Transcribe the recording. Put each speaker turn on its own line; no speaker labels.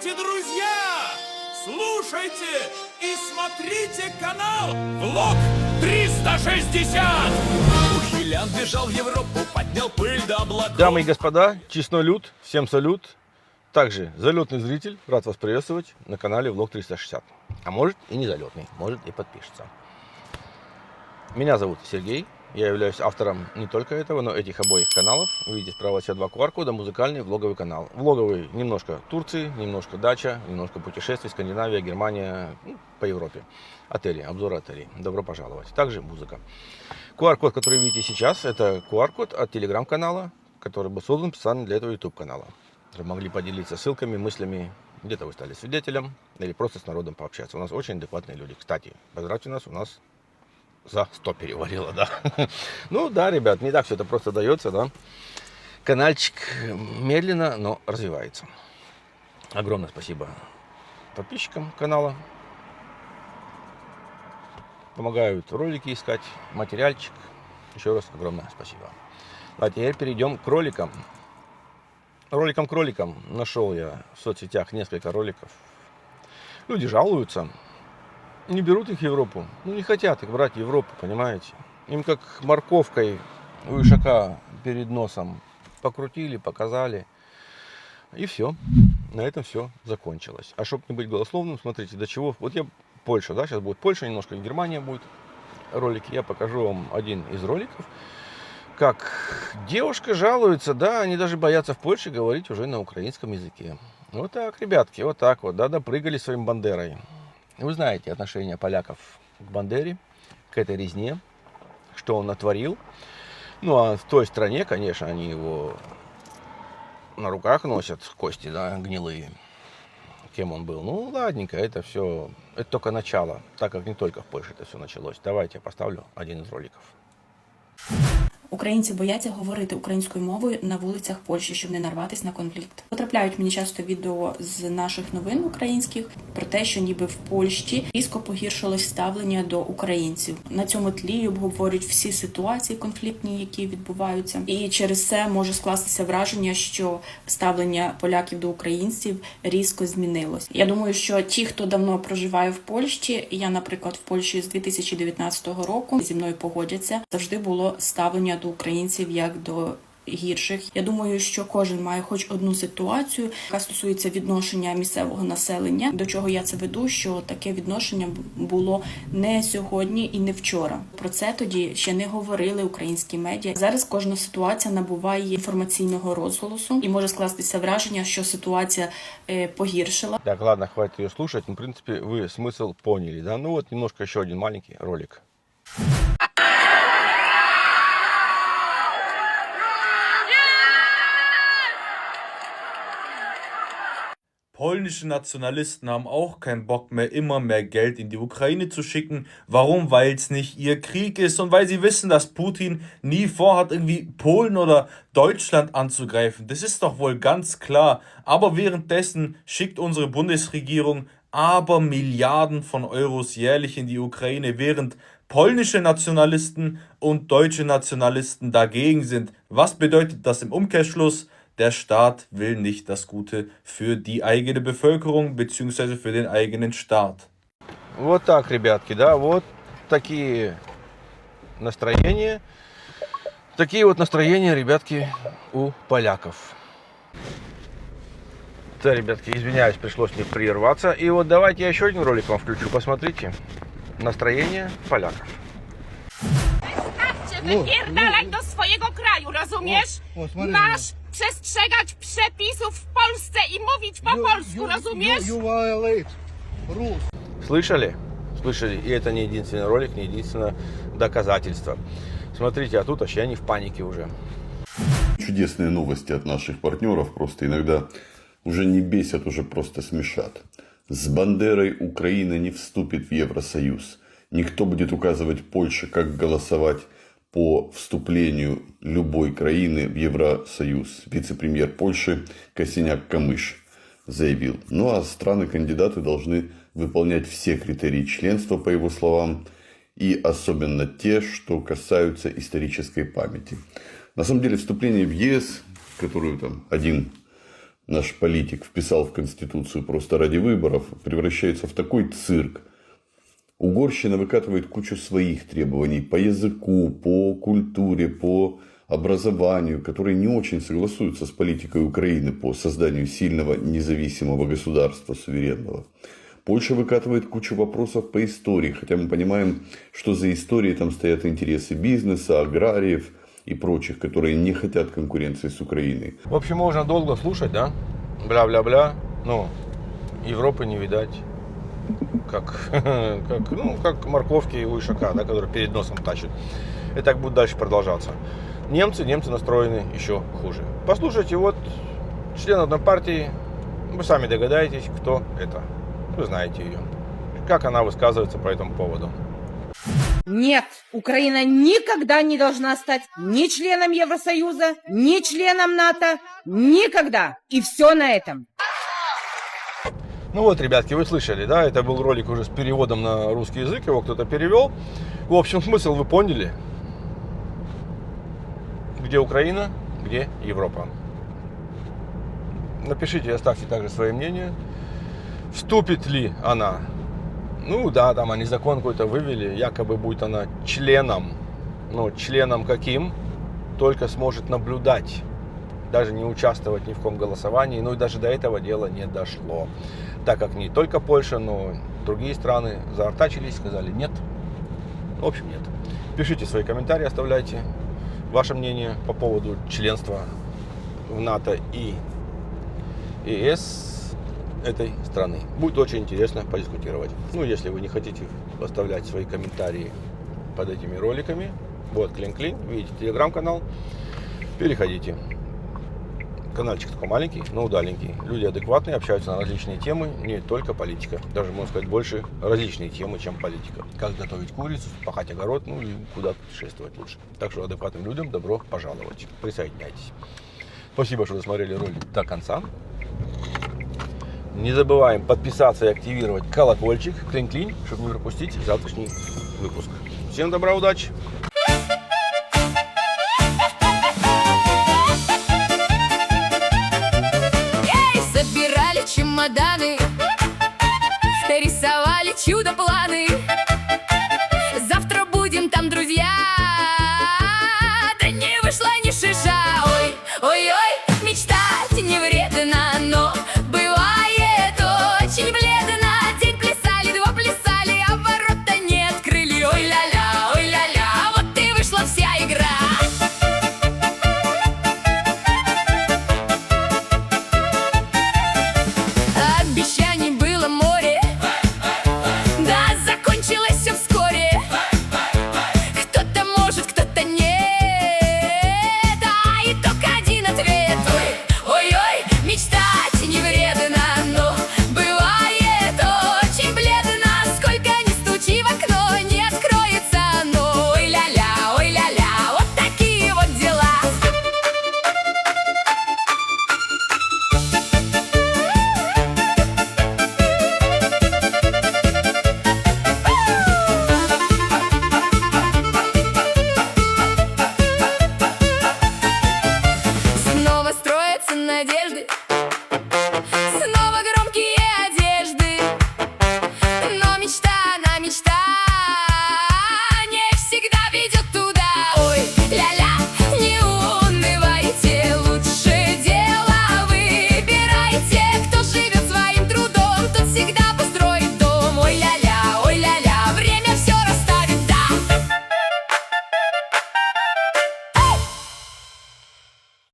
Здравствуйте, друзья! Слушайте и смотрите канал Влог 360! Ухилян бежал в Европу, поднял пыль до облаков.
Дамы и господа, честной люд, всем салют. Также залетный зритель, рад вас приветствовать на канале Влог 360. А может и не залетный, может и подпишется. Меня зовут Сергей, я являюсь автором не только этого, но этих обоих каналов. Видите, справа от себя два QR-кода, музыкальный, влоговый канал. Влоговый немножко Турции, немножко дача, немножко путешествий, Скандинавия, Германия, по Европе. Отели, обзоры отелей. Добро пожаловать. Также музыка. QR-код, который видите сейчас, это QR-код от телеграм-канала, который был создан специально для этого YouTube-канала. Чтобы могли поделиться ссылками, мыслями, где-то вы стали свидетелем, или просто с народом пообщаться. У нас очень адекватные люди. Кстати, поздравьте нас, у нас за 100 перевалило, да. Ну да, ребят, не так все это просто дается, да. Канальчик медленно, но развивается. Огромное спасибо подписчикам канала. Помогают ролики искать, материальчик. Еще раз огромное спасибо. А теперь перейдем к роликам. Кроликам нашел я в соцсетях несколько роликов. Люди жалуются. Не берут их в Европу. Ну, не хотят их брать в Европу, понимаете. Им как морковкой у ишака перед носом покрутили, показали. И все. На этом все закончилось. А чтобы не быть голословным, смотрите, до чего. Вот я Польша, да, сейчас будет Польша, немножко Германия будет ролики. Я покажу вам один из роликов. Как девушка жалуется, да, они даже боятся в Польше говорить уже на украинском языке. Вот так, ребятки, вот так вот, да, допрыгали своим бандерой. Вы знаете отношение поляков к Бандере, к этой резне, что он натворил. Ну, а в той стране, конечно, они его на руках носят, кости, да, гнилые. Кем он был. Ну, ладненько, это все, это только начало, так как не только в Польше это все началось. Давайте я поставлю один из роликов.
Українці бояться говорити українською мовою на вулицях Польщі, щоб не нарватися на конфлікт. Потрапляють мені часто відео з наших новин українських про те, що ніби в Польщі різко погіршилось ставлення до українців. На цьому тлі обговорюють всі ситуації конфліктні, які відбуваються. І через це може скластися враження, що ставлення поляків до українців різко змінилось. Я думаю, що ті, хто давно проживає в Польщі, я, наприклад, в Польщі з 2019 року, зі мною погодяться, завжди було ставлення до українців як до гірших. Я думаю, що кожен має хоч одну ситуацію, яка стосується відношення місцевого населення. До чого я це веду, що таке відношення було не сьогодні і не вчора. Про це тоді ще не говорили українські медіа. Зараз кожна ситуація набуває інформаційного розголосу і може скластися враження, що ситуація погіршила.
Так, ладно, хватит ее слушать. Ну, в принципе, вы смысл поняли, да? Ну вот немножко еще один маленький ролик.
Polnische Nationalisten haben auch keinen Bock mehr, immer mehr Geld in die Ukraine zu schicken. Warum? Weil es nicht ihr Krieg ist und weil sie wissen, dass Putin nie vorhat, irgendwie Polen oder Deutschland anzugreifen. Das ist doch wohl ganz klar. Aber währenddessen schickt unsere Bundesregierung aber Milliarden von Euros jährlich in die Ukraine, während polnische Nationalisten und deutsche Nationalisten dagegen sind. Was bedeutet das im Umkehrschluss? Der Staat will nicht das Gute für die eigene Bevölkerung bzw. für den eigenen Staat.
Вот так, ребятки, да, вот такие настроения. Такие вот настроения, ребятки, у поляков. Да, ребятки, извиняюсь, пришлось мне прерваться. И вот давайте я еще один ролик вам включу, посмотрите. Настроение polaków.
Wystarczy wypierdalać do swojego kraju, rozumiesz? Masz przestrzegać przepisów w Polsce i mówić po polsku, rozumiesz?
Слышали? Слышали? И это не единственный ролик, не единственное доказательство. Смотрите, а тут вообще они в панике уже.
Чудесные новости от наших партнеров просто иногда уже не бесят, уже просто смешат. С Бандерой Украина не вступит в Евросоюз. Никто будет указывать Польше, как голосовать по вступлению любой краины в Евросоюз. Вице-премьер Польши Косиняк-Камыш заявил. Ну а страны-кандидаты должны выполнять все критерии членства, по его словам, и особенно те, что касаются исторической памяти. На самом деле вступление в ЕС, которую там один наш политик вписал в Конституцию просто ради выборов, превращается в такой цирк. Угорщина выкатывает кучу своих требований по языку, по культуре, по образованию, которые не очень согласуются с политикой Украины по созданию сильного независимого государства, суверенного. Польша выкатывает кучу вопросов по истории, хотя мы понимаем, что за историей там стоят интересы бизнеса, аграриев и прочих, которые не хотят конкуренции с Украиной.
В общем, можно долго слушать, да? Бля-бля-бля. Но Европы не видать. Как морковки у ишака, да, который перед носом тащит. И так будет дальше продолжаться. Немцы настроены еще хуже. Послушайте, вот член одной партии, вы сами догадаетесь, кто это. Вы знаете ее. Как она высказывается по этому поводу.
Нет, Украина никогда не должна стать ни членом Евросоюза, ни членом НАТО. Никогда. И все на этом.
Ну вот, ребятки, вы слышали, да? Это был ролик уже с переводом на русский язык. Его кто-то перевел. В общем, смысл вы поняли. Где Украина, где Европа. Напишите, оставьте также свое мнение. Вступит ли она? Ну да, там они закон какой-то вывели. Якобы будет она членом. Ну, членом каким? Только сможет наблюдать. Даже не участвовать ни в каком голосовании. Ну и даже до этого дела не дошло. Так как не только Польша, но и другие страны заортачились, сказали нет. В общем, нет. Пишите свои комментарии, оставляйте ваше мнение по поводу членства в НАТО и ЕС этой страны. Будет очень интересно подискутировать. Ну, если вы не хотите оставлять свои комментарии под этими роликами, вот клин-клин, видите телеграм-канал, переходите. Канальчик такой маленький, но удаленький. Люди адекватные, общаются на различные темы, не только политика. Даже, можно сказать, больше различные темы, чем политика. Как готовить курицу, пахать огород, ну и куда путешествовать лучше. Так что адекватным людям добро пожаловать. Присоединяйтесь. Спасибо, что досмотрели ролик до конца. Не забываем подписаться и активировать колокольчик, клин-клин, чтобы не пропустить завтрашний выпуск. Всем добра, удачи!